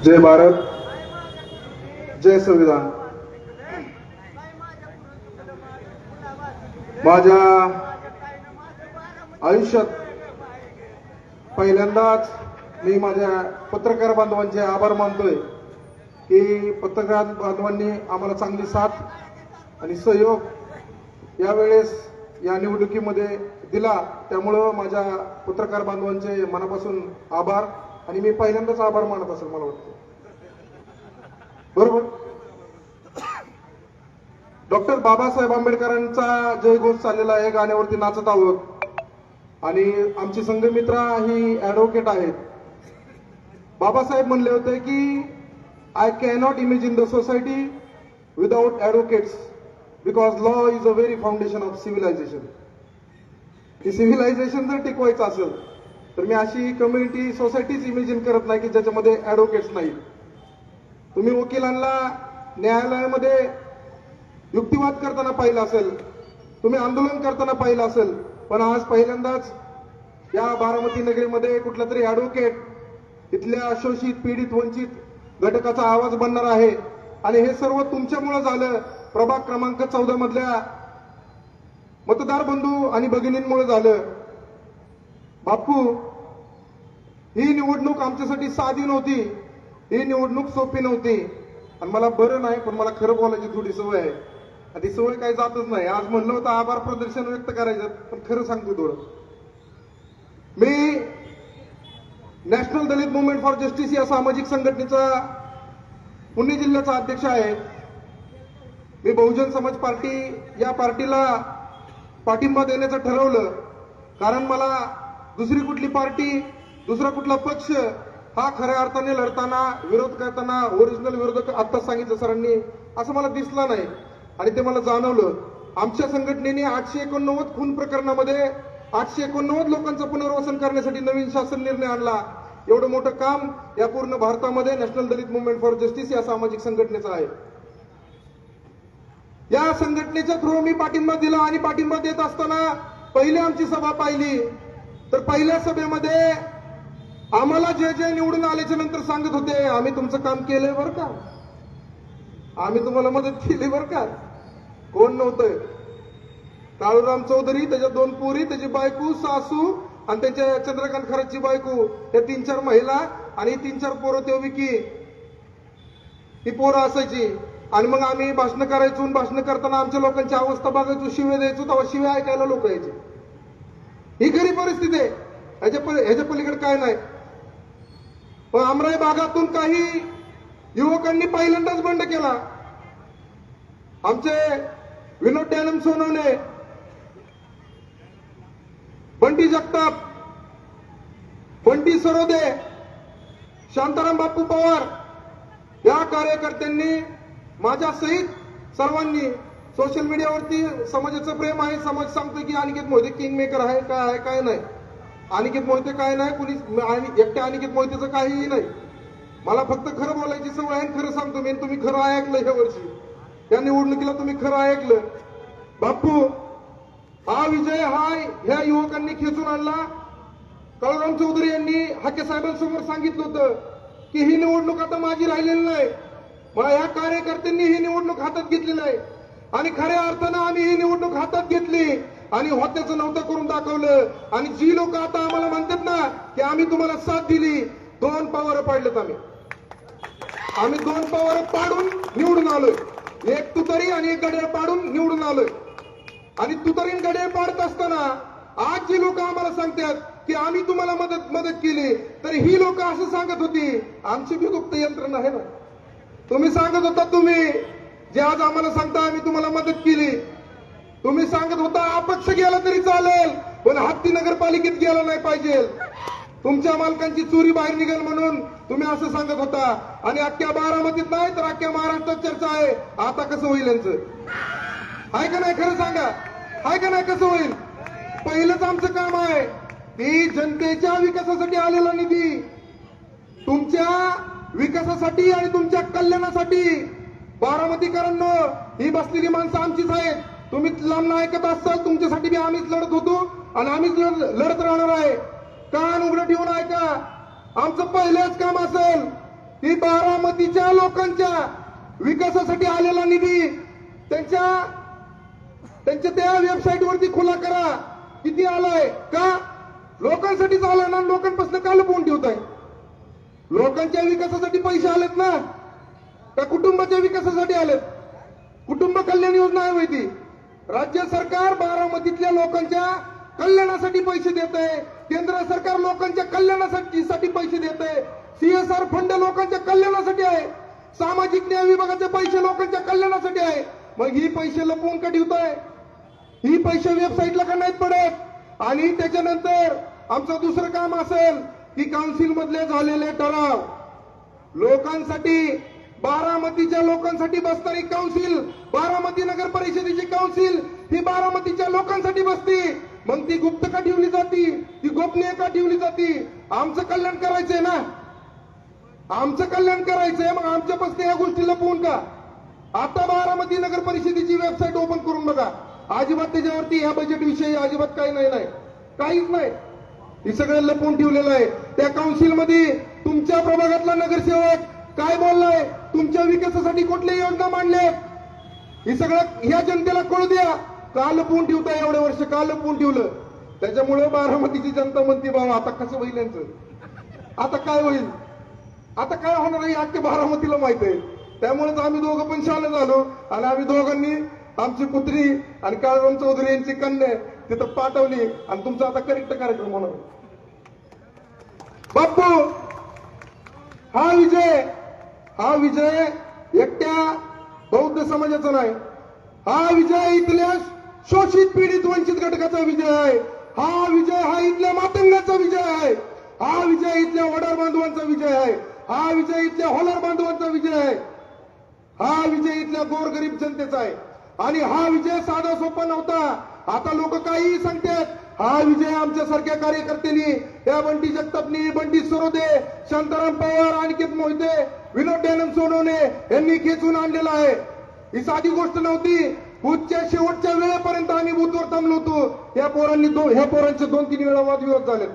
जय भारत, जय संविधान. माझ्या आयुष्यात पहिल्यांदाच मी माझ्या पत्रकार बांधवांचे आभार मानतोय की पत्रकार बांधवांनी आम्हाला चांगली साथ आणि सहयोग यावेळेस या निवडणुकीमध्ये दिला. त्यामुळं माझ्या पत्रकार बांधवांचे मनापासून आभार. आणि मी पहिल्यांदाच आभार मानत असेल मला वाटतं. बरोबर. डॉक्टर बाबासाहेब आंबेडकरांचा जयघोष चाललेला आहे, गाण्यावरती नाचत आहोत. आणि आमची संघमित्रा ही ऍडव्होकेट आहेत. बाबासाहेब म्हणले होते की I cannot imagine the society without advocates because law is a very foundation of civilization. ही सिव्हिलायझेशन जर टिकवायचं असेल तर मी अशी कम्युनिटी सोसायटीच इमेजिन करत नाही की ज्याच्यामध्ये ऍडव्होकेट्स नाही. तुम्ही वकिलांना न्यायालयामध्ये युक्तिवाद करताना पाहिलं असेल, तुम्ही आंदोलन करताना पाहिलं असेल, पण आज पहिल्यांदाच या बारामती नगरीमध्ये कुठला तरी ऍडव्होकेट इथल्या शोषित, पीडित, वंचित घटकाचा आवाज बनणार आहे. आणि हे सर्व तुमच्यामुळे झालं. प्रभाग क्रमांक 14 मधल्या मतदार बंधू आणि भगिनींमुळे झालं. बापू, ही निवडणूक आमच्यासाठी साधी नव्हती, ही निवडणूक सोपी नव्हती. आणि मला बरं नाही, पण मला खरं बोलायची थोडी सवय आहे. आणि ती सवय काही जातच नाही. आज म्हणलं होतं आभार प्रदर्शन व्यक्त करायचं, पण खरं सांगतो थोडं. मी national Dalit movement for justice या सामाजिक संघटनेचा पुणे जिल्ह्याचा अध्यक्ष आहे. मी बहुजन समाज पार्टी या पार्टीला पाठिंबा देण्याचं ठरवलं, कारण मला दुसरी कुठली पार्टी, दुसरा कुठला पक्ष हा खऱ्या अर्थाने लढताना, विरोध करताना, ओरिजिनल विरोधक आत्ताच सांगितलं सरांनी, असं मला दिसला नाही. आणि ते मला जाणवलं. आमच्या संघटनेने 889 खून प्रकरणामध्ये 889 लोकांचं पुनर्वसन करण्यासाठी नवीन शासन निर्णय आणला. एवढं मोठं काम या पूर्ण भारतामध्ये national Dalit movement for justice या सामाजिक संघटनेचं आहे. या संघटनेच्या थ्रू मी पाठिंबा दिला. आणि पाठिंबा देत असताना पहिली आमची सभा पाहिली तर पहिल्या सभेमध्ये आम्हाला जे निवडून आल्याच्या नंतर सांगत होते, आम्ही तुमचं काम केलंय बरं का, आम्ही तुम्हाला मदत केली बरं का. कोण नव्हतं? काळूराम चौधरी, त्याच्या 2 पोरी, त्याची बायको, सासू आणि त्यांच्या चंद्रकांत खरातची बायको, त्या 3-4 महिला आणि 3-4 पोरं ते विकी, ही पोरं असायची. आणि मग आम्ही भाषण करायचो. भाषण करताना आमच्या लोकांची अवस्था बघायचो, शिव्या द्यायचो. तेव्हा शिव्या ऐकायला लोक यायचे. ही खरी परिस्थिती आहे. ह्याच्या पलीकडे काय नाही. पण आमराई भागातून काही युवकांनी पहिल्यांदाच बंड केला. आमचे विनोद डॅनम सोनवणे, बंटी जगताप, बंटी सरोदे, शांताराम बापू पवार या कार्यकर्त्यांनी माझ्या सहित सर्वांनी सोशल मीडियावरती समाजाचं प्रेम आहे, समाज सांगतोय की अनिकेत मोहिते किंग मेकर आहे, काय आहे काय नाही. अनिकेत मोहिते काय नाही, कुणी एकट्या अनिकेत मोहितेचं काहीही नाही. मला फक्त खरं बोलायची सवय आहे. खरं सांगतो मी. तुम्ही खरं ऐकलं ह्या वर्षी, या निवडणुकीला तुम्ही खरं ऐकलं. बापू, हा विजय हा ह्या युवकांनी खेचून आणला. काळूराम चौधरी यांनी हाके साहेबांसमोर सांगितलं होतं की ही निवडणूक आता माझी राहिलेली नाही. मला या कार्यकर्त्यांनी ही निवडणूक हातात घेतलेली आहे. आणि खऱ्या अर्थानं आम्ही ही निवडणूक हातात घेतली आणि होत्याचं नव्हतं करून दाखवलं. आणि जी लोक आता आम्हाला म्हणतात ना की आम्ही तुम्हाला साथ दिली, 2 पावर पाडलेत. आम्ही 2 पावर पाडून निवडून आलोय. एक तुतारी आणि एक घड्याळ पाडून निवडून आलोय. आणि तुतारी घड्याळ पाडत असताना आज जी लोक आम्हाला सांगतात की आम्ही तुम्हाला मदत केली, तर ही लोक असं सांगत होती आमची बी गुप्त यंत्रणा आहे ना. तुम्ही सांगत होता, तुम्ही जे आज आम्हाला सांगता आम्ही तुम्हाला मदत केली, तुम्ही सांगत होता अपक्ष गेला तरी चालेल पण हत्ती नगरपालिकेत गेला नाही पाहिजे, तुमच्या मालकांची चोरी बाहेर निघेल म्हणून तुम्ही असं सांगत होता. आणि अख्ख्या बारामतीत नाही तर अख्ख्या महाराष्ट्रात चर्चा आहे आता कसं होईल यांचं. आहे का नाही? खरं सांगा, आहे का नाही? कसं होईल? पहिलंच आमचं काम आहे की जनतेच्या विकासासाठी आलेला निधी तुमच्या विकासासाठी आणि तुमच्या कल्याणासाठी. बारामतीकरांनो, ही बसलेली माणसं आमचीच आहेत. तुम्ही लांब ऐकत असाल, तुमच्यासाठी बी आम्हीच लढत होतो आणि आम्हीच लढत राहणार आहे. कान उघडं ठेवून ऐका. आमचं पहिलंच काम असेल की बारामतीच्या लोकांच्या विकासासाठी आलेला निधी त्यांच्या त्या वेबसाईटवरती खुला करा. किती आलाय? का लोकांसाठीच आलाय ना? लोकांपासून का लपवून ठेवताय? लोकांच्या विकासासाठी पैसे आलेत ना? का कुटुंबाच्या विकासासाठी आलेत? कुटुंब कल्याण योजना आहे माहिती. राज्य सरकार बारामतीतल्या लोकांच्या कल्याणासाठी पैसे देत आहे. केंद्र सरकार लोकांच्या कल्याणासाठी पैसे देत आहे. CSR फंड लोकांच्या कल्याणासाठी आहे. सामाजिक न्याय विभागाचे पैसे लोकांच्या कल्याणासाठी आहे. मग ही पैसे लपवून का ठेवताय? ही पैसे वेबसाईटला का नाहीत पडत? आणि त्याच्यानंतर आमचं दुसरं काम असेल की काउन्सिल मधले झालेले ठराव लोकांसाठी, बारामतीच्या लोकांसाठी बसणारी काउन्सिल, बारामती नगर परिषदेची काउन्सिल ही बारामतीच्या लोकांसाठी बसती. मग ती गुप्त का ठेवली जाती? ती गोपनीय का ठेवली जाती? आमचं कल्याण करायचंय ना, आमचं कल्याण करायचंय. मग आमच्यापासून या गोष्टी लपवून का? आता बारामती नगर परिषदेची वेबसाईट ओपन करून बघा. अजिबात त्याच्यावरती ह्या बजेट विषयी अजिबात काही नाही, काहीच नाही. हे सगळं लपवून ठेवलेलं आहे. त्या काउन्सिल मध्ये तुमच्या प्रभागातला नगरसेवक काय बोललाय, तुमच्या विकासासाठी कुठल्या योजना मांडल्यात, हे सगळं ह्या जनतेला कळू द्या. का लपवून ठेवताय? एवढे वर्ष का लपवून ठेवलं? त्याच्यामुळे बारामतीची जनता म्हणते बाबा आता कसं होईल यांचं, आता काय होईल, आता काय होणार आहे अख्ख्या बारामतीला माहित आहे. त्यामुळेच आम्ही दोघं पण शाळे झालो आणि आम्ही दोघांनी आमची पुत्री आणि काळराम चौधरी यांची कन्या तिथं पाठवली आणि तुमचा आता करेक्ट कार्यक्रम होणार. बाप्पू, हा विजय एकट्या बौद्ध समाजाचा नाही. हा विजय इथल्या शोषित पीडित वंचित घटकाचा विजय आहे. हा इथल्या मातंगाचा विजय आहे. हा विजय इथल्या वडार बांधवांचा विजय आहे. हा विजय इथल्या होलार बांधवांचा विजय आहे. हा विजय इथल्या गोरगरीब जनतेचा आहे. आणि हा विजय साधा सोपा नव्हता. आता लोक काहीही सांगतात. हा विजय आमच्यासारख्या कार्यकर्त्यांनी, त्या बंटी जगतापनी, बंटी सरोदे, शांताराम पवार, अनिकेत मोहिते, विनोद दयानंद सोनवणे यांनी खेचून आणलेला आहे. ही साधी गोष्ट नव्हती. बूथच्या शेवटच्या वेळेपर्यंत आम्ही बूथवर थांबलो होतो. ह्या पोरांचे 2-3 वेळा वादविवाद झाले.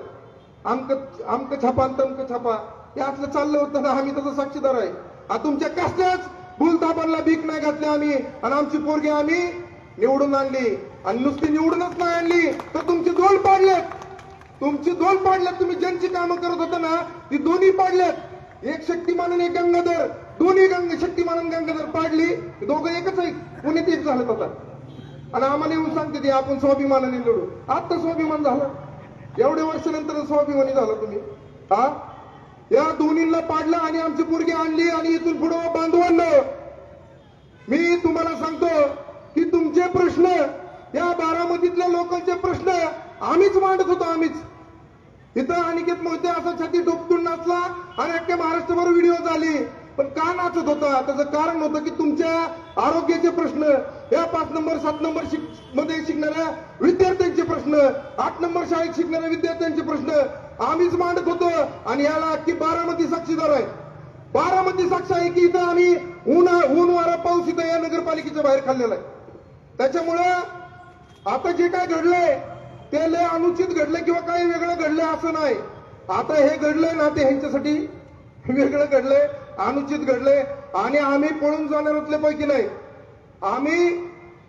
आमक छापा तमक छापा हे असलं चाललं होतं ना. आम्ही त्याचा साक्षीदार आहे. तुमच्या कसल्याच भूलथापांना भीक नाही घातली आम्ही आणि आमची पोरगी आम्ही निवडून आणली. आणि नुसती निवडूनच नाही आणली तर तुमची दोन पाडल्यात. तुम्ही ज्यांची कामं करत होता ना ती दोन्ही पाडल्यात. एक शक्तिमान आणि एक गंगाधर, दोन्ही शक्तिमान आणि गंगाधर पाडली. दोघं एकच आहे, पुण्यात एक झालं होता. आणि आम्हाला येऊन सांगते आपण स्वाभिमानाने लढू. आता स्वाभिमान झालं, एवढ्या वर्षानंतर स्वाभिमानी झाला तुम्ही. या दोन्हीला पाडलं आणि आमची पोरगी आणली. आणि इथून पुढे बांधवांना मी तुम्हाला सांगतो की तुमचे प्रश्न, या बारामतीतल्या लोकांचे प्रश्न आम्हीच मांडत होतो. आम्हीच इथं अनिकेत मोहिते असं छाती टोपटून नाचला आणि अख्ख्या महाराष्ट्रभर व्हिडिओ झाली. पण का नाचत होता? त्याचं कारण होतं की तुमच्या आरोग्याचे प्रश्न, या 5 नंबर 7 नंबर मध्ये शिकणाऱ्या विद्यार्थ्यांचे प्रश्न, 8 नंबर शाळेत शिकणाऱ्या विद्यार्थ्यांचे प्रश्न आम्हीच मांडत होतो. आणि याला की बारामती साक्षीदार आहे. बारामती साक्ष आहे की इथं आम्ही ऊन वारा पाऊस इथं या नगरपालिकेच्या बाहेर खाल्लेला आहे. त्याच्यामुळे आता जे काय घडलंय ते लय अनुचित घडलंय किंवा काही वेगळं घडलंय असं नाही. आता हे घडलंय ना ते ह्यांच्यासाठी वेगळं घडलंय, अनुचित घडलंय. आणि आम्ही पळून जाणाऱ्यातले पैकी नाही. आम्ही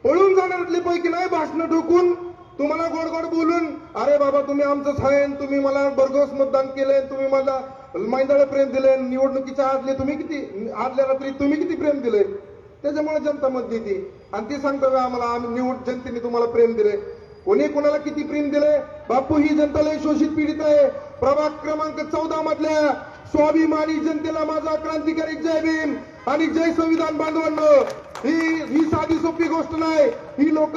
पळून जाणाऱ्यातले पैकी नाही. भाषणं ठोकून, तुम्हाला गोड गोड बोलून, अरे बाबा तुम्ही आमचंच आहे, तुम्ही मला भरघोस मतदान केलंय, तुम्ही मला मैदाळ प्रेम दिले, निवडणुकीच्या आदल्या रात्री तुम्ही किती प्रेम दिले, त्याच्यामुळे जनता मत देते. आणि ती सांगतो आम्हाला आम्ही जनतेने तुम्हाला प्रेम दिले. कोणी कोणाला किती प्रेम दिले? बापू, ही जनता लय शोषित पीडित आहे. प्रभाग क्रमांक 14 मधल्या स्वाभिमानी जनतेला माझा क्रांतिकारी जय भीम आणि जय संविधान बांधवांनो. ही साधी सोपी गोष्ट नाही. ही लोक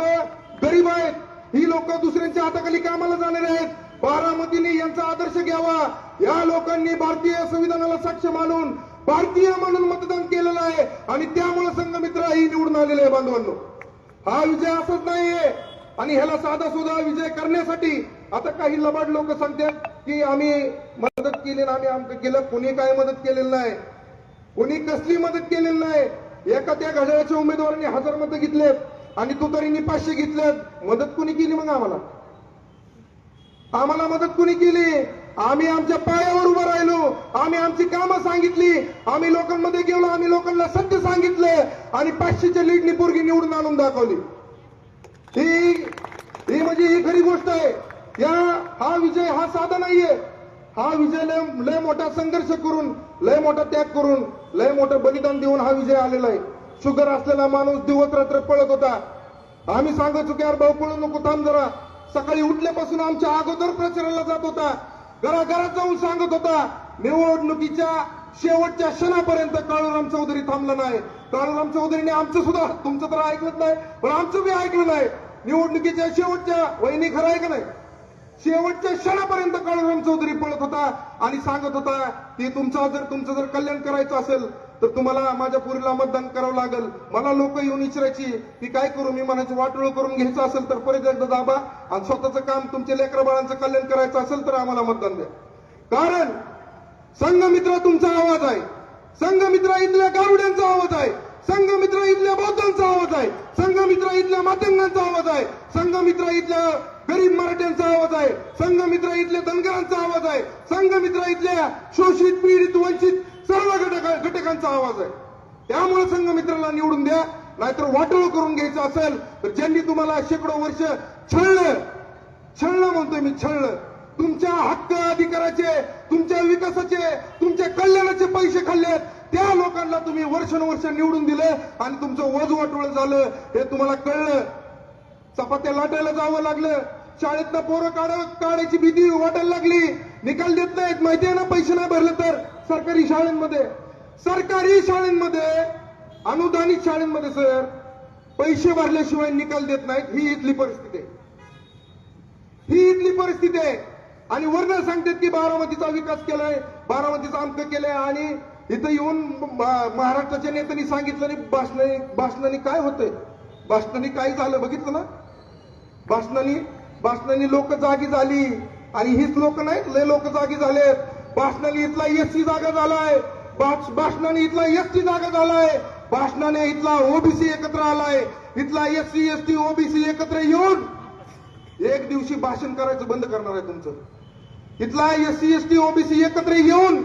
गरीब आहेत. ही लोक दुसऱ्यांच्या हाताखाली कामाला जाणारे आहेत. बारामतीने यांचा आदर्श घ्यावा. या लोकांनी भारतीय संविधानाला साक्ष मानून भारतीय म्हणून मतदान केलेलं आहे आणि त्यामुळे संघमित्र ही निवडून आलेले आहे. बांधवांनो, हा विजय असंच नाहीये. आणि ह्याला साधा सुद्धा विजय करण्यासाठी आता काही लबाड लोक सांगतात की आम्ही मदत केली ना, आम्ही आमचं केलं. कोणी काय मदत केलेली नाही, कोणी कसली मदत केलेली नाही. एखाद्या घड्याळाच्या उमेदवारांनी 1000 मतं घेतलेत आणि तुतारींनी 500 घेतलेत. मदत कोणी केली? मग आम्हाला मदत कोणी केली? आम्ही आमच्या पायावर उभं राहिलो, आम्ही आमची कामं सांगितली, आम्ही लोकांमध्ये गेलो, आम्ही लोकांना सत्य सांगितलं आणि 500च्या लीडनी पोरगी निवडून आणून दाखवली. ही म्हणजे ही खरी गोष्ट आहे. हा विजय हा साधा नाहीये. हा विजय लय मोठा संघर्ष करून, लय मोठा त्याग करून, लय मोठं बलिदान देऊन हा विजय आलेला आहे. शुगर असलेला माणूस दिवस रात्र पळत होता. आम्ही सांगायचो की यार भाऊ पळू नको, थांब जरा. सकाळी उठल्यापासून आमच्या अगोदर प्रचाराला जात होता, घराघरात जाऊन सांगत होता. निवडणुकीच्या शेवटच्या क्षणापर्यंत काळूराम चौधरी थांबला नाही. काळूराम चौधरीने आमचं सुद्धा, तुमचं तर ऐकलं नाही पण आमचं बी ऐकलं नाही. निवडणुकीच्या शेवटच्या, वहिनी खरं आहे का नाही, शेवटच्या क्षणापर्यंत काळूराम चौधरी पळत होता आणि सांगत होता की तुमचं जर कल्याण करायचं असेल तर तुम्हाला माझ्या पुरीला मतदान करावं लागेल. मला लोक येऊन विचारायची की काय करू, मी म्हणायचं वाटोळ करून घ्यायचं असेल तर परत एकदा दाबा, आणि स्वतःचं काम तुमच्या लेकरा बाळांचं कल्याण करायचं असेल तर आम्हाला मतदान द्या. कारण संघमित्र तुमचा आवाज आहे, संघमित्र इथल्या गारुड्यांचा आवाज आहे, संघमित्र इथल्या बौद्धांचा आवाज आहे, संघमित्र इथल्या माध्यमांचा आवाज आहे, संघमित्र इथल्या गरीब मराठ्यांचा आवाज आहे, संघमित्र इथल्या धनगरांचा आवाज आहे, संघमित्र इथल्या शोषित पीडित वंचित सर्व घटकांचा आवाज आहे. त्यामुळे संघमित्राला निवडून द्या. नाहीतर वाटोळ करून घ्यायचं असेल तर ज्यांनी तुम्हाला शेकडो वर्ष छळलं म्हणतोय मी, छळलं, तुमच्या हक्क अधिकाराचे, तुमच्या विकासाचे, तुमच्या कल्याणाचे पैसे खाल्लेत, त्या लोकांना तुम्ही वर्षानुवर्ष निवडून दिले आणि तुमचं वज वाटोळ झालं हे तुम्हाला कळलं. चपात्या लाटायला जावं लागलं, शाळेतनं पोरं काढायची भीती वाटायला लागली, निकाल देत नाहीत, माहिती आहे ना, पैसे नाही भरले तर. सरकारी शाळेंमध्ये अनुदानित शाळेंमध्ये सर पैसे भरल्याशिवाय निकाल देत नाहीत. ही इथली परिस्थिती आहे. आणि वर्ण सांगतात की बारामतीचा विकास केलाय, बारामतीचा अंक केलाय, आणि इथं येऊन महाराष्ट्राच्या नेत्यांनी सांगितलं नाही भाषणाने काय होतंय, भाषणाने काय झालं बघितलं ना. भाषणाने लोक जागी झाली, आणि हीच लोक नाहीत, लय लोक जागी झालेत. भाषणाने इथला एससी जागा झालाय, भाषणाने इथला एसटी जागा झालाय, भाषणाने इथला ओबीसी एकत्र आलाय, इथला एससी एसटी ओबीसी एकत्र येऊन एक दिवशी भाषण करायचं बंद करणार आहे तुमचं. इथला एससी एसटी ओबीसी एकत्र येऊन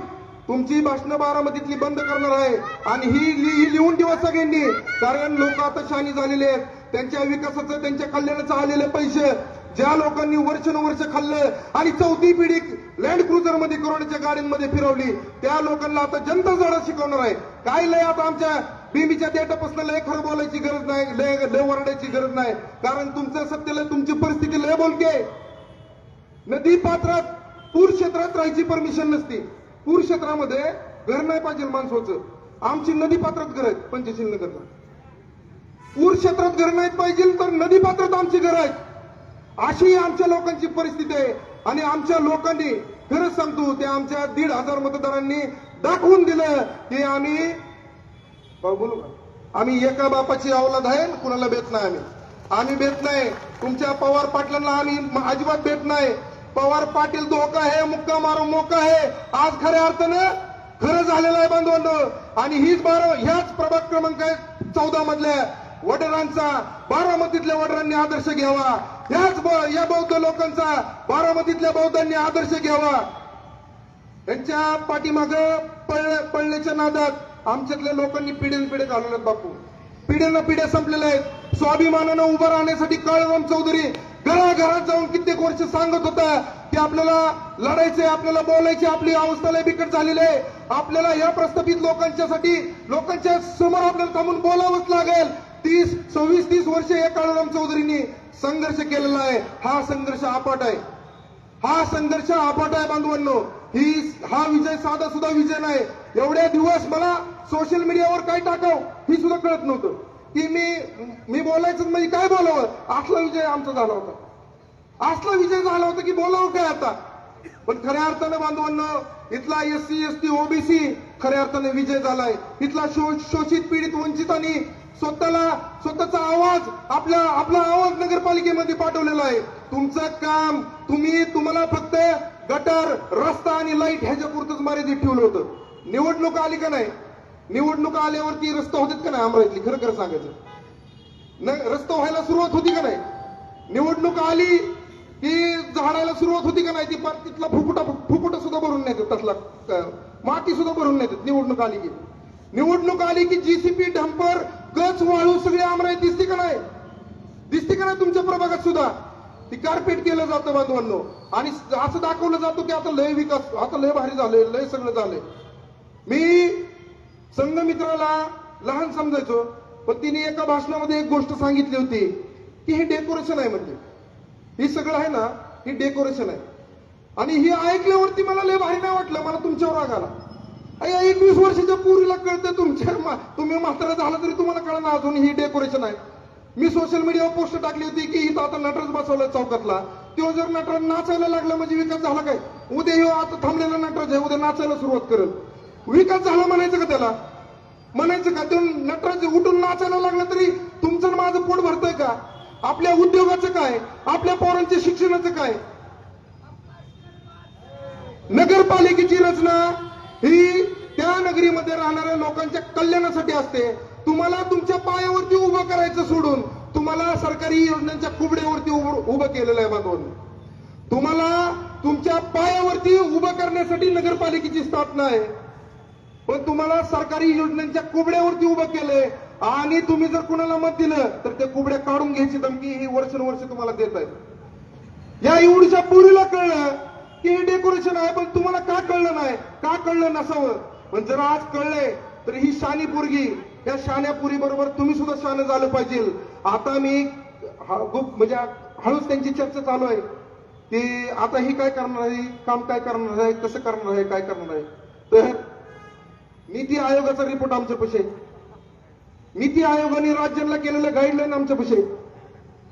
तुमची भाषणं बारामतीतली बंद करणार आहे. आणि ही लिहून ठेवा सगळ्यांनी, कारण लोक आता शहाणी झालेले आहेत. त्यांच्या विकासाचं, त्यांच्या कल्याणाचं आलेले पैसे ज्या लोकांनी वर्षानुवर्ष खाल्लं आणि चौथी पिढी लँड क्रुझर मध्ये करोडच्या गाड्यांमध्ये फिरवली, त्या लोकांना आता जनता धडा शिकवणार आहे. काय लय आता आमच्या बिंबीच्या देटापासून लय खरं बोलायची गरज नाही, लय वरडायची गरज नाही, कारण तुमचं सत्य, तुमची परिस्थिती लय बोलके. नदी पात्रात पूर क्षेत्रात राहायची परमिशन नसती. पूर क्षेत्रामध्ये घर नाही पाहिजे माणसाचं. आमची नदी पात्रात घर आहेत पंचशील नगरला. पूर क्षेत्रात घर नाहीत पाहिजे तर नदी पात्रात आमची घर आहेत. अशी आमच्या लोकांची परिस्थिती आहे. आणि आमच्या लोकांनी, खरंच सांगतो, त्या आमच्या 1,500 मतदारांनी दाखवून दिलं की आम्ही एका बापाची औलाद आहे, कुणाला भेट नाही. आम्ही भेट नाही. तुमच्या पवार पाटलांना आम्ही अजिबात भेट नाही. पवार पाटील धोका आहे, मुक्का मारो मोका आहे, आज खऱ्या अर्थानं खरं झालेलं आहे बांधवांनो. आणि ह्याच प्रभाग क्रमांक 14 मधल्या वडरांचा, बारामतीतल्या वडरांनी आदर्श घ्यावा. या बौद्ध लोकांचा बारामतीतल्या बौद्धांनी आदर्श घ्यावा. त्यांच्या पाठीमागं पळण्याच्या नादात आमच्यातल्या लोकांनी पिढ्यानपिढ्या घालवल्यात बापू. पिढ्यानं पिढ्या संपलेल्या आहेत. स्वाभिमानानं उभं राहण्यासाठी काळूराम चौधरी घराघरात जाऊन कित्येक वर्ष सांगत होता की आपल्याला लढायचंय, आपल्याला बोलायचे, आपली अवस्था लय बिकट झालेली आहे, आपल्याला या प्रस्थापित लोकांच्या समोर आपल्याला थांबून बोलावंच लागेल. 26-30 वर्ष या काळूराम चौधरींनी संघर्ष केलेला आहे. हा संघर्ष अफाट आहे बांधवांनो. हा विजय साधा सुद्धा विजय नाही. एवढे दिवस मला सोशल मीडियावर काय टाकावं ही सुद्धा कळत नव्हतं की मी बोलायचं म्हणजे काय बोलावं. असला विजय आमचा झाला होता, असला विजय झाला होता की बोलावं काय आता. पण खऱ्या अर्थानं बांधवांनो, इथला एससी एसटी ओबीसी खऱ्या अर्थाने विजय झालाय. इथला शोषित पीडित वंचितांनी स्वतःचा आवाज, आपला आवाज नगरपालिकेमध्ये पाठवलेला आहे. तुमचं काम, तुम्हाला फक्त गटर, रस्ता आणि लाईट ह्याच्या पुरतच मर्यादित ठेवलं होतं. निवडणूक आली का नाही, निवडणूक आल्यावरती रस्ता होतात का नाही अमरावतीतली, खरं सांगायचं, रस्ता व्हायला सुरुवात होती का नाही. निवडणूक आली की झाडाला सुरुवात होती का नाही ती पार तिथला फुकुटा सुद्धा भरून नेतात, तसला माती सुद्धा भरून नेतात. निवडणूक आली की जीसीपी डंपर गच वाळू सगळी आमराई दिसते का नाही? दिसते का नाही तुमच्या प्रभागात सुद्धा? ती कार्पेट केलं जातं बांधवांनो. आणि असं दाखवलं जातं की आता लय विकास, आता लय भारी झालंय, लय सगळं झालंय. मी संघमित्राला लहान समजायचो, पण तिने एका भाषणामध्ये एक गोष्ट सांगितली होती की हे डेकोरेशन आहे. म्हणजे ही सगळं आहे ना, ही डेकोरेशन आहे. आणि ही ऐकल्यावरती मला लय भारी नाही वाटलं, मला तुमच्यावर राग आला. 21 वर्षाच्या पोरीला कळतं, तुम्ही म्हातारा झाला तरी तुम्हाला कळलं ना अजून ही डेकोरेशन आहे. मी सोशल मीडियावर पोस्ट टाकली होती की इथं आता नटराज बसवलाय चौकातला, तो जर नटराज नाचायला लागला म्हणजे विकास झाला काय? उद्या ह्यो आता थांबलेला नटराज आहे, उद्या नाचायला सुरुवात करेल, विकास झाला म्हणायचं का त्याला? म्हणायचं का? तो नटराज उठून नाचायला लागला तरी तुमचं माझं पोट भरतंय का? आपल्या उद्योगाचं काय? आपल्या पोरांच्या शिक्षणाचं काय? नगरपालिकेची रचना ही त्या नगरीमध्ये राहणाऱ्या लोकांच्या कल्याणासाठी असते. तुम्हाला तुमच्या पायावरती उभं करायचं सोडून तुम्हाला सरकारी योजनांच्या कुबड्यावरती उभं केलेलं आहे बांधवांनो. तुम्हाला तुमच्या पायावरती उभं करण्यासाठी नगरपालिकेची स्थापना आहे, पण तुम्हाला सरकारी योजनांच्या कुबड्यावरती उभं केलंय. आणि तुम्ही जर कुणाला मत दिलं तर त्या कुबड्या काढून घ्यायची धमकी ही वर्षानुवर्ष तुम्हाला देत आहेत. या एवढ्या पुरीला कळलं की हे डेकोरेशन आहे, पण तुम्हाला का कळलं नाही? का कळलं नसावं? पण जर आज कळलंय तर ही शानी पोरगी, या शान्या पुरी बरोबर तुम्ही सुद्धा शान झालं पाहिजे. आता मी म्हणजे हळूच त्यांची चर्चा चालू आहे की आता ही काय करणार आहे, काम काय करणार आहे, कसं करणार आहे, काय करणार आहे. तर नीती आयोगाचा रिपोर्ट आमच्यापाशी आहे. नीती आयोगाने राज्यांना केलेलं गाईडलाईन आमच्यापाशी.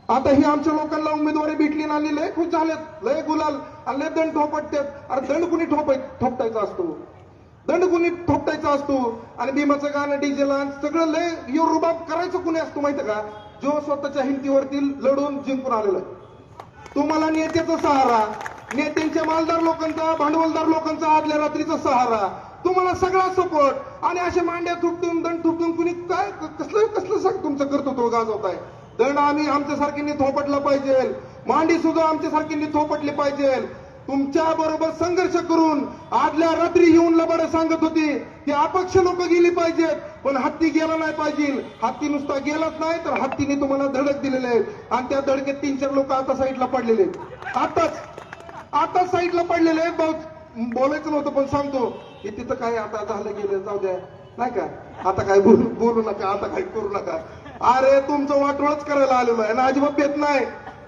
आता ही आमच्या लोकांना उमेदवारी भेटली आणि लय खुश झालेत, लय गुलाल आणि लय दंड ठोपटतात. अरे दंड कुणी ठोपटायचा असतो? दंड कुणी ठोपटायचा असतो? आणि भीमाचं गाणं, डीजेला सगळं लय रुबाब करायचं कुणी असतो माहिती का? जो स्वतःच्या हिमतीवरती लढून जिंकून आलेला आहे. तुम्हाला नेत्याचा सहारा, नेत्यांच्या मालदार लोकांचा, भांडवलदार लोकांचा आदल्या रात्रीचा सहारा, तुम्हाला सगळा सपोर्ट, आणि अशा मांड्या थुपटून दंड थुपटून कुणी काय कसलं तुमचं कर्तृत्व गाजवत आहे. दंड आम्ही आमच्यासारख्यांनी थोपटला पाहिजे, मांडी सुद्धा आमच्यासारख्यांनी थोपटली पाहिजे. तुमच्या बरोबर संघर्ष करून आदल्या रात्री येऊन लबाड सांगत होती की अपक्ष लोक गेली पाहिजेत, पण हत्ती गेला नाही पाहिजे. हत्ती नुसता गेलाच नाही तर हत्तीने तुम्हाला धडक दिलेले आहेत, आणि त्या धडकेत 3-4 लोक आता साईडला पडलेले आहेत. आताच साईडला पडलेले आहेत. बोलायचं नव्हतं पण सांगतो की तिथं काय आता झालं गेलं, जाऊ द्या, नाही का, आता काय बोलू नका, आता काय करू नका. अरे तुमचं वाटोळच करायला आलेलो आहे ना, अजिबात देत नाही,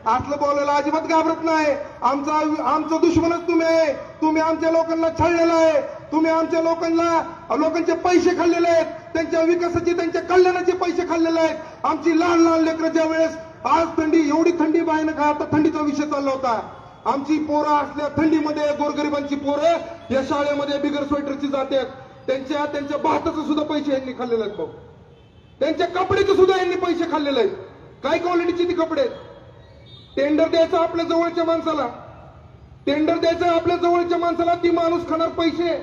असलं बोलायला अजिबात घाबरत नाही. आमचं दुश्मनच तुम्ही आहे. तुम्ही आमच्या लोकांना छळलेलं आहे. तुम्ही आमच्या लोकांचे पैसे खाल्लेले आहेत, त्यांच्या विकासाचे, त्यांच्या कल्याणाचे पैसे खाल्लेले आहेत. आमची लहान लेकरं ज्या वेळेस, आज थंडी, एवढी थंडी बाहेर का, आता थंडीचा विषय चालला होता. आमची पोरं असल्या थंडीमध्ये, गोरगरिबांची पोरं या शाळेमध्ये बिगर स्वेटरची जातात. त्यांच्या भाताचे सुद्धा पैसे यांनी खाल्लेले आहेत भाऊ. त्यांच्या कपड्याचे सुद्धा यांनी पैसे खाल्लेले आहेत. काय क्वालिटीचे ती कपडे? टेंडर द्यायचं आपल्या जवळच्या माणसाला, ती माणूस खाणार पैसे,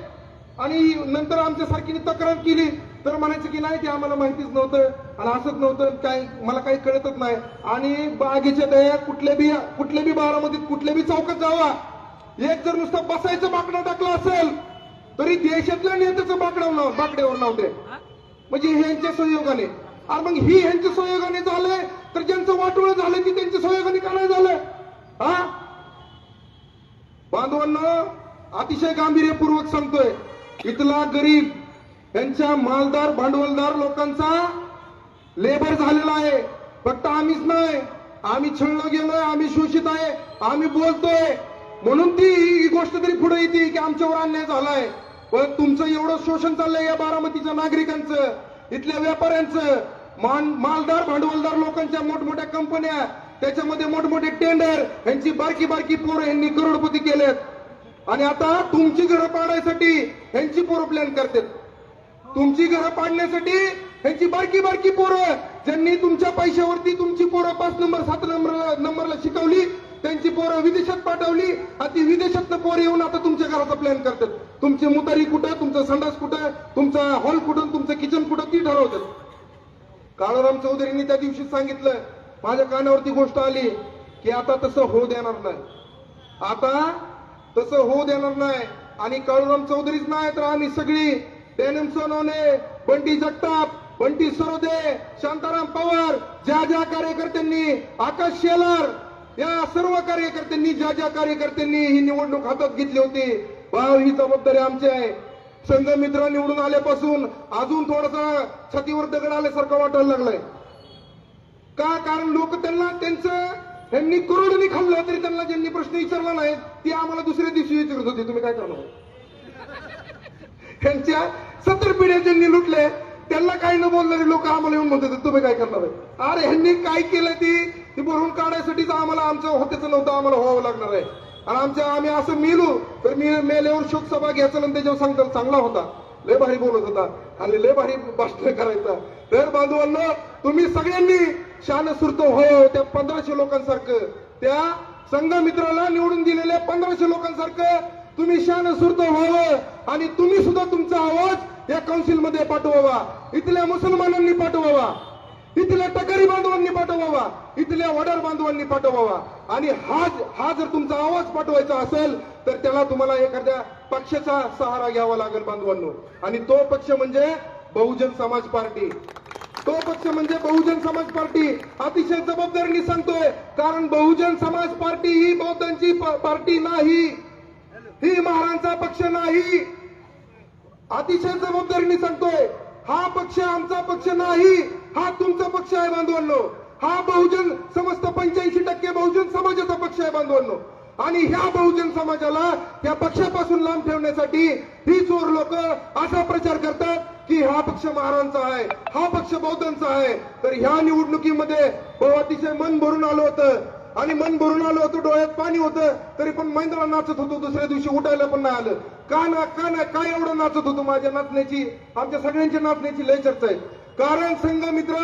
आणि नंतर आमच्या सारखीने तक्रार केली तर म्हणायचं की नाही ते आम्हाला माहितीच नव्हतं आणि असंच नव्हतं, काय मला काही कळतच नाही. आणि बागेच्या दया कुठल्या बी बारामतीत कुठल्या बी चौकात जावा, एक जर नुसतं बसायचं बाकडं टाकलं असेल तरी देशातल्या नेत्याचं बाकड्यावर नाव दे, म्हणजे ह्यांच्या सहयोगाने. आणि मग ही ह्यांच्या सहयोगाने झालंय, तर ज्यांचं वाटोळं झालं की त्यांच्या सहयोगाने का नाही झालं? हा बांधवांना अतिशय गांभीर्यपूर्वक सांगतोय, इथला गरीब यांच्या मालदार, भांडवलदार लोकांचा लेबर झालेला आहे. फक्त आम्हीच नाही, आम्ही छळलं गेलोय, आम्ही शोषित आहे, आम्ही बोलतोय म्हणून ती गोष्ट तरी पुढे येते की आमच्यावर अन्याय झालाय. पण तुमचं एवढं शोषण चाललंय या बारामतीच्या नागरिकांचं, इथल्या व्यापाऱ्यांचं, मालदार, भांडवलदार लोकांच्या मोठमोठ्या कंपन्या, त्याच्यामध्ये मोठमोठे टेंडर, यांची बारकी पोरं यांनी करोडपती केलेत. आणि आता तुमची घरं पाडायसाठी यांची पोरं प्लॅन करतात. तुमची घरं पाडण्यासाठी ह्यांची बारकी पोरं, ज्यांनी तुमच्या पैशावरती तुमची पोरं 5 नंबर 7 नंबरला शिकवली, त्यांची पोरं विदेशात पाठवली, आणि ती विदेशातनं पोरं येऊन आता तुमच्या घराचा प्लॅन करतात. तुमची मुतारी कुठं, तुमचा संडास कुठं, तुमचा हॉल कुठं, तुमचं किचन कुठं, ती ठरवतात. काळूराम चौधरींनी त्या दिवशी सांगितलं, माझ्या कानावरती गोष्ट आली की आता तसं होऊ देणार नाही, आता तसं होऊ देणार नाही. आणि काळूराम चौधरीच नाही तर आम्ही सगळी, डेनिम सोनवणे, बंटी जगताप, बंटी सरोदे, शांताराम पवार, ज्या ज्या कार्यकर्त्यांनी, आकाश शेलार, या सर्व कार्यकर्त्यांनी, ज्या ज्या कार्यकर्त्यांनी ही निवडणूक हातात घेतली होती, भाऊ ही जबाबदारी आमची आहे. संघ मित्र निवडून आल्यापासून अजून थोडासा छातीवर दगड आल्यासारखं वाटायला लागलाय. का? कारण लोक त्यांना त्यांचं त्यांनी करोडनी खाल्लं तरी त्यांना ज्यांनी प्रश्न विचारला नाही ती आम्हाला दुसऱ्या दिवशी विचारत होती तुम्ही काय करणार. त्यांच्या 70 पिढ्या ज्यांनी लुटले त्यांना काही न बोलणारे लोक आम्हाला येऊन म्हणत होते तुम्ही काय करणार आहे. अरे ह्यांनी काय केलं ती भरून काढायसाठीच आम्हाला आमचं होतेच नव्हतं, आम्हाला व्हावं लागणार आहे. आणि आम्ही असं मेलो तर मी मेल्यावर शोकसभा घ्यायचं नंतर जेव्हा सांगतात चांगला होता, लय भारी बोलत होता आणि लय भारी भाषण करायचा. तर बांधवांनो तुम्ही सगळ्यांनी शान सुरत हो त्या 1500 लोकांसारखं, त्या संघ मित्राला निवडून दिलेल्या 1500 लोकांसारखं तुम्ही शान सुरत व्हावं आणि तुम्ही सुद्धा तुमचा आवाज या काउन्सिल मध्ये पाठवावा, इथल्या मुसलमानांनी पाठवावा, इथल्या टकारी बांधवांनी पाठवावा, इथल्या वडार बांधवांनी पाठवावा. आणि हा जर तुमचा आवाज पाठवायचा असेल तर त्याला तुम्हाला एखाद्या पक्षाचा सहारा घ्यावा लागेल बांधवांनो. आणि तो पक्ष म्हणजे बहुजन समाज पार्टी. तो पक्ष म्हणजे बहुजन समाज पार्टी. अतिशय जबाबदारीने सांगतोय, कारण बहुजन समाज पार्टी ही बौद्धांची पार्टी नाही, ही महाराजांचा पक्ष नाही. अतिशय जबाबदारीने सांगतोय, हा पक्ष आमचा पक्ष नाही, हा तुमचा पक्ष आहे बांधवांनो. हा बहुजन समस्त 85% बहुजन समाजाचा पक्ष आहे बांधवांनो. आणि ह्या बहुजन समाजाला या पक्षापासून लांब ठेवण्यासाठी ही चोर लोक असा प्रचार करतात की हा पक्ष महाराजांचा आहे, हा पक्ष बौद्धांचा आहे. तर ह्या निवडणुकीमध्ये अतिशय मन भरून आलं होतं आणि मन भरून आलं होतं, डोळ्यात पाणी होतं, तरी पण महिंद्रा नाचत होतो. दुसऱ्या दिवशी उठायला पण नाही आलं. का ना काय एवढं नाचत होतो. माझ्या नाचण्याची, आमच्या सगळ्यांच्या नाचण्याची लय चर्चा आहे. कारण संघ मित्र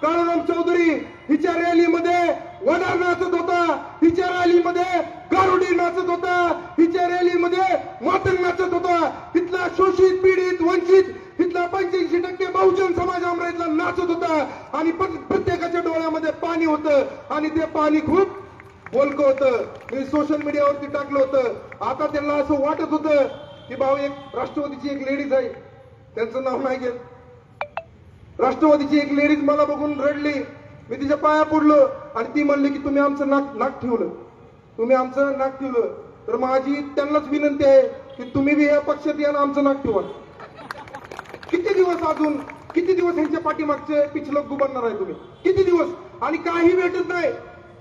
काळूराम चौधरी हिच्या रॅलीमध्ये वडार नाचत होता, हिच्या रॅलीमध्ये गारुडी नाचत होता, हिच्या रॅलीमध्ये मातंग नाचत होता. इथला शोषित, पीडित, वंचित इथला 85% बहुजन समाज अमरावतीला नाचत होता. आणि प्रत्येकाच्या डोळ्यामध्ये पाणी होतं आणि ते पाणी खूप बोलकं होतं. मी सोशल मीडियावरती टाकलं होतं. आता त्यांना असं वाटत होतं की भाऊ एक राष्ट्रवादीची एक लेडीज आहे, त्यांचं नाव नाही घेत, राष्ट्रवादीची एक लेडीज मला बघून रडली. मी तिच्या पाया पडलो आणि ती म्हणली की तुम्ही आमचं नाक ठेवलं, तुम्ही आमचं नाक ठेवलं. तर माझी त्यांनाच विनंती आहे की तुम्ही बी या पक्षात या ना आमचं नाक ठेवा. किती दिवस यांच्या पाठीमागचे पिछलोक गुबनणार आहे तुम्ही? किती दिवस? आणि काही भेटत नाही,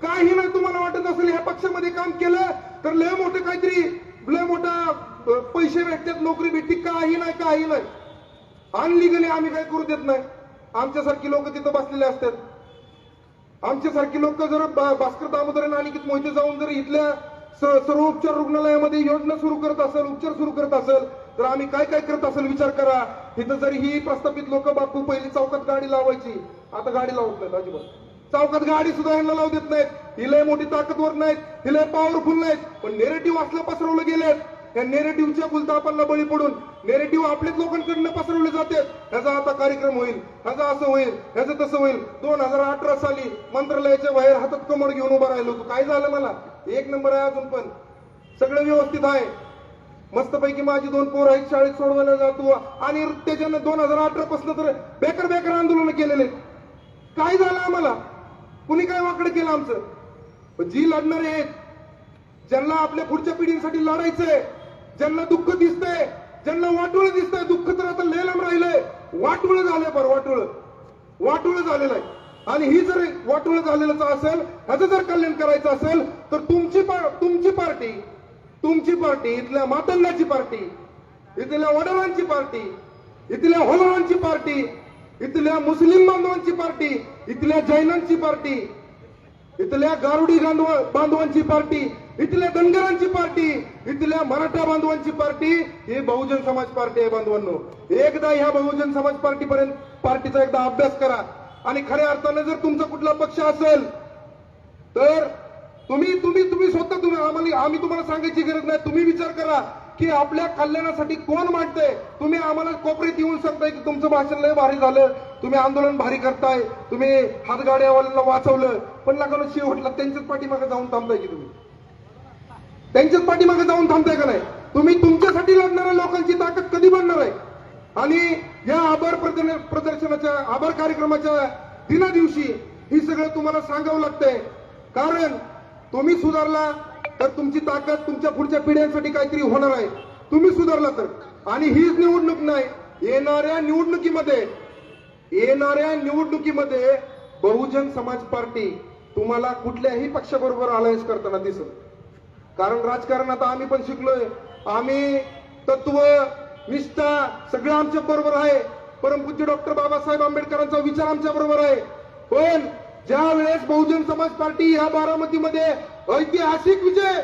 काही नाही. तुम्हाला वाटत असेल ह्या पक्षामध्ये काम केलं तर लय मोठं काहीतरी, लय मोठा पैसे भेटतात, नोकरी भेटते. काही नाही. अनलिगली आम्ही काय करू देत नाही. आमच्यासारखी लोक तिथं बसलेले असतात. आमच्यासारखी लोक जर भास्कर दामोदर आणि अनिकेत मोहिते जाऊन जर इथल्या सर्व उपचार रुग्णालयामध्ये योजना सुरू करत असेल, उपचार सुरू करत असेल, तर आम्ही काय करत असेल विचार करा. इथं जरी ही प्रस्थापित लोक बापू पहिली चौकात गाडी लावायची, आता गाडी लावत नाहीत अजिबात. चौकात गाडी सुद्धा यांना लावू देत नाहीत. ही लय मोठी ताकदवर नाहीत, ही लय पॉवरफुल नाहीत, पण नेरेटिव्ह असलं पसरवलं गेलेत. या नेरेटिव्हच्या गुलतापांना बळी पडून नेरेटिव्ह आपल्याच लोकांकडनं पसरवले जाते. ह्याचा आता कार्यक्रम होईल, ह्याचं असं होईल, ह्याचं तसं होईल. 2018 साली मंत्रालयाच्या बाहेर हातात कमळ घेऊन उभा राहिलो होतो. काय झालं मला? एक नंबर आहे, अजून पण सगळं व्यवस्थित आहे. मस्तपैकी माझी 2 पोरं आहेत, शाळेत सोडवायला जातो. आणि त्याच्यानं 2018 पासून तर बेकार आंदोलन केलेले. काय झालं आम्हाला? कुणी काय वाकडं केलं आमचं? जी लढणारे आहेत, ज्यांना आपल्या पुढच्या पिढीसाठी लढायचंय, ज्यांना दुःख दिसतंय, ज्यांना वाटोळं दिसतंय, दुःख तर आता लय लांब राहिलंय, वाटोळं झालंय. बरं वाटोळं झालेलं आहे. आणि ही जर वाटोळं झालेलं असेल, ह्याचं जर कल्याण करायचं असेल तर तुमची पार्टी, इथल्या मातंगाची पार्टी, इथल्या वडिलांची पार्टी, इथल्या होलरांची पार्टी, इथल्या मुस्लिम बांधवांची पार्टी, इथल्या जैनांची पार्टी, इथल्या गारुडी बांधवांची पार्टी, इथल्या धनगरांची पार्टी, इथल्या मराठा बांधवांची पार्टी, ही बहुजन समाज पार्टी आहे बांधवांनो. एकदा ह्या बहुजन समाज पार्टीचा एकदा अभ्यास करा. आणि खऱ्या अर्थाने जर तुमचा कुठला पक्ष असेल तर तुम्ही स्वतः आम्ही तुम्हाला सांगायची गरज नाही. तुम्ही विचार करा की आपल्या कल्याणासाठी कोण मांडतंय. तुम्ही आम्हाला कोपऱ्यात येऊन सांगताय की तुमचं भाषण लय भारी झालं, तुम्ही आंदोलन भारी करताय, तुम्ही हातगाड्यावाल्यांना वाचवलं. पण लागलो शेवटला त्यांच्याच पाठीमागे जाऊन थांबताय की तुम्ही? त्यांच्याच पाठीमागे जाऊन थांबताय का नाही? तुम्ही तुमच्यासाठी लढणाऱ्या लोकांची ताकद कधी बनणार आहे? आणि या आभार प्रदर्शनाच्या आभार कार्यक्रमाच्या दिना दिवशी ही सगळं तुम्हाला सांगावं लागतंय. कारण तुम्ही सुधारला तर तुमची ताकद तुमच्या पुढच्या पिढ्यांसाठी काहीतरी होणार आहे. तुम्ही सुधारला तर. आणि हीच निवडणूक नाही, येणाऱ्या निवडणुकीमध्ये बहुजन समाज पार्टी तुम्हाला कुठल्याही पक्षाबरोबर अलायन्स करताना दिसेल. कारण राजकारण आता आम्ही पण शिकलोय. आम्ही तत्व निष्ठा सगळं आमच्या बरोबर आहे. परमपूज्य डॉक्टर बाबासाहेब आंबेडकरांचा विचार आमच्या बरोबर आहे. पण ज्या वेळेस बहुजन समाज पार्टी ह्या बारामतीमध्ये ऐतिहासिक विजय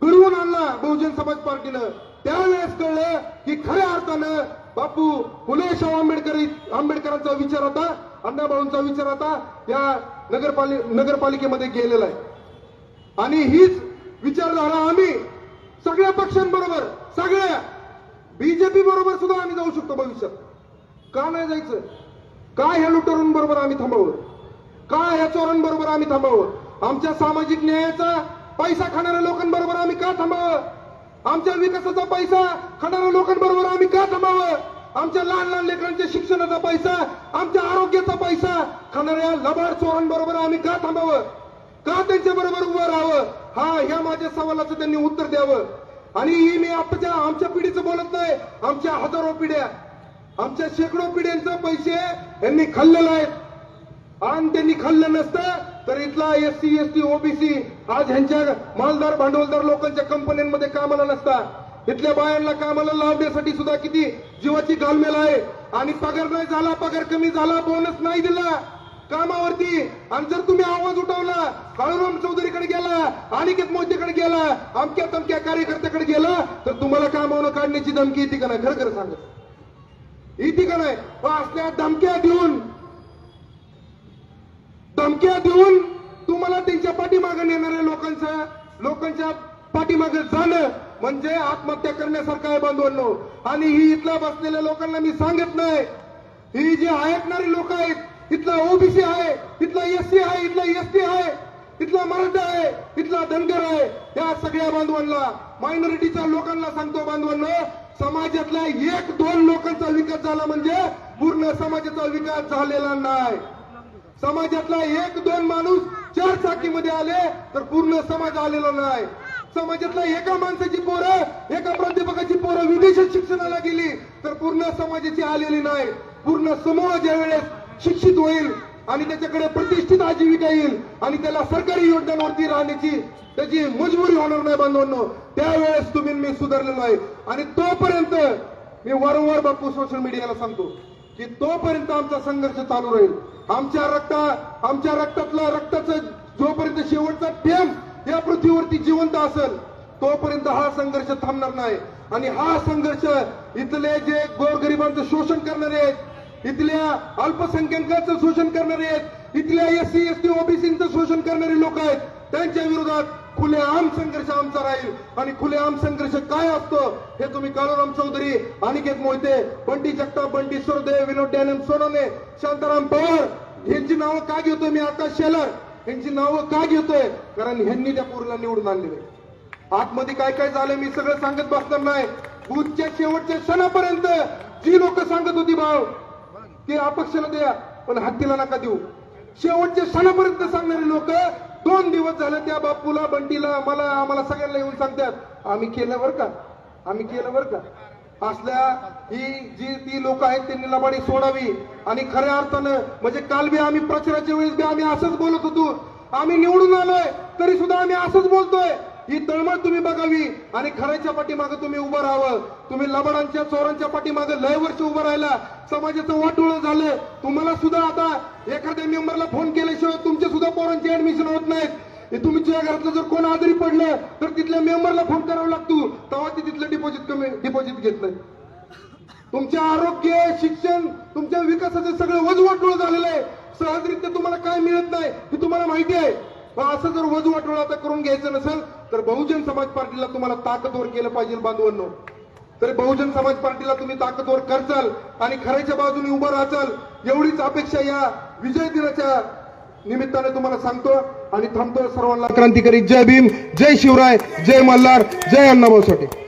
घडवून आणला बहुजन समाज पार्टीनं, त्यावेळेस कळलं की खऱ्या अर्थानं बापू फुले शाहू आंबेडकरांचा विचार होता, अण्णाभाऊंचा विचार होता या नगरपालिकेमध्ये गेलेला आहे. आणि हीच विचारधारा आम्ही सगळ्या पक्षांबरोबर, सगळ्या बीजेपी बरोबर सुद्धा आम्ही जाऊ शकतो भविष्यात. का नाही जायचं? का ह्या लुटारूंबरोबर आम्ही थांबावं? का ह्या चोरांबरोबर आम्ही थांबावं? आमच्या सामाजिक न्यायाचा पैसा खाणाऱ्या लोकांबरोबर आम्ही का थांबावं? आमच्या विकासाचा पैसा खाणाऱ्या लोकांबरोबर आम्ही का थांबावं? आमच्या लहान लहान लेकरांच्या शिक्षणाचा पैसा, आमच्या आरोग्याचा पैसा खाणाऱ्या लबाड चोरांबरोबर आम्ही का थांबावं? का त्यांच्या बरोबर उभं राहावं? ह्या माझ्या सवालाचं त्यांनी उत्तर द्यावं. आणि ही मी आमच्या पिढीचं बोलत नाही, आमच्या हजारो पिढ्या, आमच्या शेकडो पिढ्यांचे पैसे यांनी खाल्लेले आहेत. आणि त्यांनी खाल्लं नसतं तर इथला एससी एसटी ओबीसी आज ह्यांच्या मालदार भांडवलदार लोकांच्या कंपन्यांमध्ये कामाला नसता. इथल्या बायांना कामाला लावण्यासाठी सुद्धा किती जीवाची घालमेल आहे. आणि पगार नाही झाला, पगार कमी झाला, बोनस नाही दिला कामावरती. आणि जर तुम्ही आवाज उठवला, काळूराम चौधरीकडे गेला, अनिकेत मोहितेकडे गेला, अमक्या तमक्या कार्यकर्त्याकडे गेला, तर तुम्हाला कामावरून काढण्याची धमकी येते का नाही? खरं खरं सांगा, येते का नाही? असल्या धमक्या देऊन तुम्हाला त्यांच्या पाठीमागे नेणाऱ्या लोकांच्या पाठीमागे जाणं म्हणजे आत्महत्या करण्यासारखं आहे बांधवांनो. आणि ही इथल्या बसलेल्या लोकांना मी सांगत नाही, ही जी ऐकणारी लोक आहेत, इथला ओबीसी आहे, इथला एससी आहे, इथला एसटी आहे, इथला मराठा आहे, इथला धनगर आहे, या सगळ्या बांधवांना, मायनॉरिटीच्या लोकांना सांगतो बांधवांनो, समाजातल्या 1-2 लोकांचा विकास झाला म्हणजे पूर्ण समाजाचा विकास झालेला नाही. समाजातला 1-2 माणूस 4 चाकीमध्ये आले तर पूर्ण समाज आलेला नाही. समाजातल्या एका माणसाची पोरं, एका प्राध्यापकाची पोरं विदेशात शिक्षणाला गेली तर पूर्ण समाजाची आलेली नाही. पूर्ण समूह ज्या वेळेस शिक्षित होईल आणि त्याच्याकडे प्रतिष्ठित आजीविका येईल आणि त्याला सरकारी योजनांवरती राहण्याची त्याची मजबुरी होणार नाही बांधवांनो, त्यावेळेस तुम्ही मी सुधारलेलो आहे. आणि तोपर्यंत मी वारंवार बापू सोशल मीडियाला सांगतो की तोपर्यंत आमचा संघर्ष चालू राहील. आमच्या रक्ताचं जोपर्यंत शेवटचा थेंब या पृथ्वीवरती जिवंत असेल तोपर्यंत हा संघर्ष थांबणार नाही. आणि हा संघर्ष इथले जे गोरगरिबांचं शोषण करणारे आहेत, इथल्या अल्पसंख्याकांचं शोषण करणारे आहेत, इथल्या एससी एसटी ओबीसीचं शोषण करणारे लोक आहेत, त्यांच्या विरोधात खुलेआम संघर्ष आमचा राहील. आणि खुलेआम संघर्ष काय असतो हे तुम्ही काळूराम चौधरी, अनिकेत मोहिते, बंटी जगताप, बंटी सुरदेव, विनोद डॅनम सोनवणे, शांताराम पवार यांची नावं का घेतोय मी? आकाश शेलार यांची नावं का घेतोय? कारण ह्यांनी त्या पोरीला निवडून आणलेले. आतमध्ये काय काय झालं मी सगळं सांगत बसणार नाही. बूथच्या शेवटच्या क्षणापर्यंत जी लोक सांगत होती भाऊ की अपक्षाला द्या पण हत्तीला नका देऊ, शेवटच्या क्षणापर्यंत सांगणारे लोक 2 दिवस झाले त्या बापूला, बंटीला, आम्हाला सगळ्यांना येऊन सांगतात आम्ही केलं बरं का. असल्या ती लोक आहेत त्यांनी लबाडी सोडावी. आणि खऱ्या अर्थानं म्हणजे काल बी आम्ही प्रचाराच्या वेळेस बी आम्ही असंच बोलत होतो, आम्ही निवडून आलोय तरी सुद्धा आम्ही असंच बोलतोय. ही तळमळ तुम्ही बघावी आणि खऱ्याच्या पाठीमागे तुम्ही उभं राहावं. तुम्ही लबाडांच्या चोरांच्या पाठीमागे लय वर्ष उभं राहिला, समाजाचं वाटोळं झालं. तुम्हाला सुद्धा आता एखाद्या मेंबरला फोन केल्याशिवाय तुमच्या सुद्धा पोरांची ऍडमिशन होत नाहीत. तुमच्या घरातलं जर कोण आजारी पडलं तर तिथल्या मेंबरला फोन करावा लागतो, तेव्हा ते तिथलं डिपॉझिट घेत नाही. तुमचे आरोग्य, शिक्षण, तुमच्या विकासाचं सगळं वजवाटोळ झालेलं आहे. सहजरित्या तुम्हाला काय मिळत नाही हे तुम्हाला माहिती आहे. असं जर वजवाटोळ आता करून घ्यायचं नसेल तर बहुजन समाज पार्टीला तुम्हाला ताकदवर केलं पाहिजे बांधवांनो. तर बहुजन समाज पार्टीला तुम्ही ताकदवर करचाल आणि खऱ्याच्या बाजूने उभं राहाल एवढीच अपेक्षा या विजय दिनाच्या निमित्ताने तुम्हाला सांगतो आणि थांबतो. सर्वांना क्रांतिकारी जय भीम, जय शिवराय, जय मल्हार, जय अण्णाभाऊ साठे.